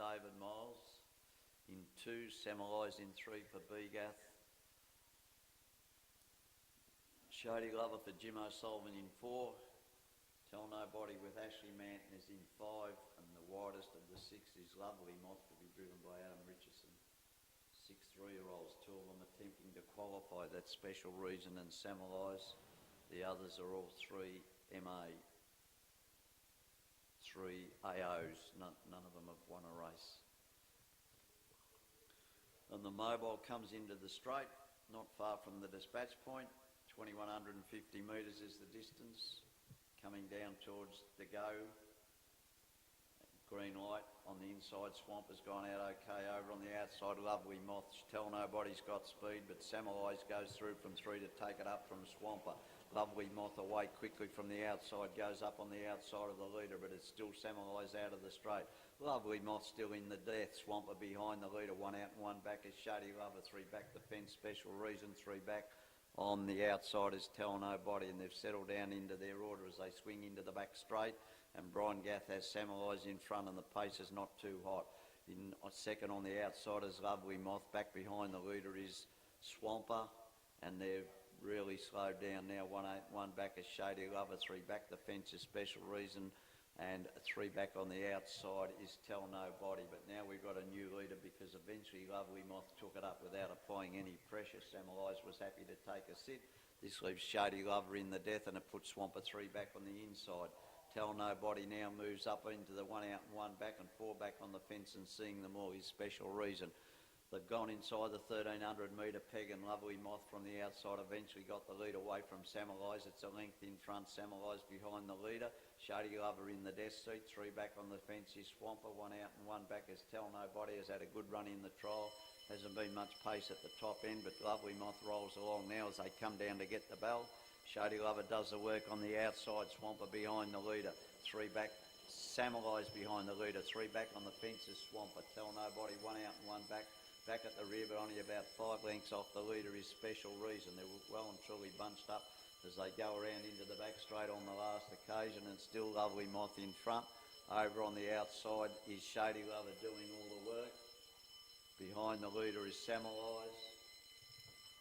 David Miles. In 2, Semilise in 3 for Begath. Shady Lover for Jim O'Sullivan in 4. Tell Nobody with Ashley Manton is in 5, and the widest of the 6 is Lovely Moth to be driven by Adam Richardson. 6 3-year-olds, 2 of them attempting to qualify. That Special Reason and Semilise. The others are all 3 MA, 3 AOs. None of them have won a race. And the Mobile comes into the straight, not far from the dispatch point. 2150 metres is the distance. Coming down towards the go. Green light on the inside. Swamp has gone out okay. Over on the outside, Lovely Moth. Tell Nobody's got speed, but Semilise goes through from 3 to take it up from Swamper. Lovely Moth away quickly from the outside, goes up on the outside of the leader, but it's still Semilise out of the straight. Lovely Moth still in the death. Swamper behind the leader. 1 out and 1 back is Shady Lover. 3 back the fence. Special Reason. 3 back. On the outside is Tell Nobody, and they've settled down into their order as they swing into the back straight. And Brian Gath has Semilise in front, and the pace is not too hot. In second on the outside is Lovely Moth. Back behind the leader is Swamper, and they're really slowed down now. 1 8 1 back is Shady Lover. 3 back the fence is Special Reason, and 3 back on the outside is Tell Nobody. But now we've got a new leader because eventually Lovely Moth took it up without applying any pressure. Semilise was happy to take a sit. This leaves Shady Lover in the death, and it puts Swamper 3 back on the inside. Tell Nobody now moves up into the 1 out and 1 back and 4 back on the fence, and seeing them all is Special Reason. They've gone inside the 1300 metre peg, and Lovely Moth from the outside eventually got the lead away from Semilise. It's a length in front. Semilise behind the leader. Shady Lover in the death seat. 3 back on the fence is Swamper. 1 out and 1 back is Tell Nobody. Has had a good run in the trial. Hasn't been much pace at the top end, but Lovely Moth rolls along now as they come down to get the bell. Shady Lover does the work on the outside. Swamper behind the leader. 3 back. Semilise behind the leader. 3 back on the fence is Swamper. Tell Nobody. 1 out and 1 back. Back at the rear, but only about 5 lengths off the leader is Special Reason. They're well and truly bunched up as they go around into the back straight on the last occasion, and still Lovely Moth in front. Over on the outside is Shady Lover doing all the work. Behind the leader is Semilise.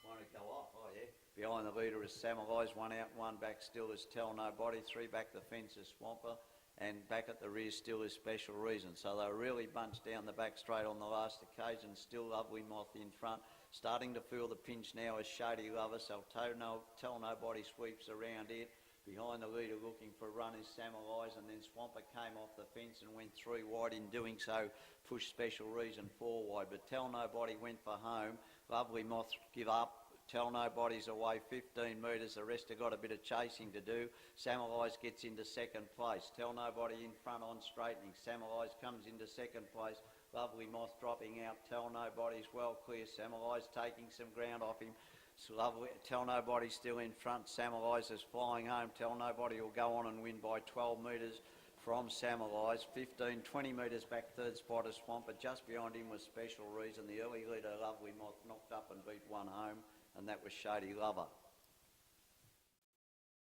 Won't it go off? Oh yeah. Behind the leader is Semilise. 1 out, 1 back still is Tell Nobody. 3 back the fence is Swamper. And back at the rear still is Special Reason. So they were really bunched down the back straight on the last occasion. Still Lovely Moth in front. Starting to feel the pinch now is Shady Lover. So Tell Nobody sweeps around it. Behind the leader looking for a run is Semilise, and then Swamper came off the fence and went 3 wide. In doing so, pushed Special Reason 4 wide. But Tell Nobody went for home. Lovely Moth give up. Tell Nobody's away 15 metres. The rest have got a bit of chasing to do. Semilise gets into second place. Tell Nobody in front on straightening. Semilise comes into second place. Lovely Moth dropping out. Tell Nobody's well clear. Semilise taking some ground off him. Tell Nobody still in front. Semilise is flying home. Tell Nobody will go on and win by 12 metres from Semilise. 15, 20 metres back, third spot is Swamper. Just behind him was Special Reason. The early leader, Lovely Moth, knocked up and beat 1 home, and that was Shady Lover.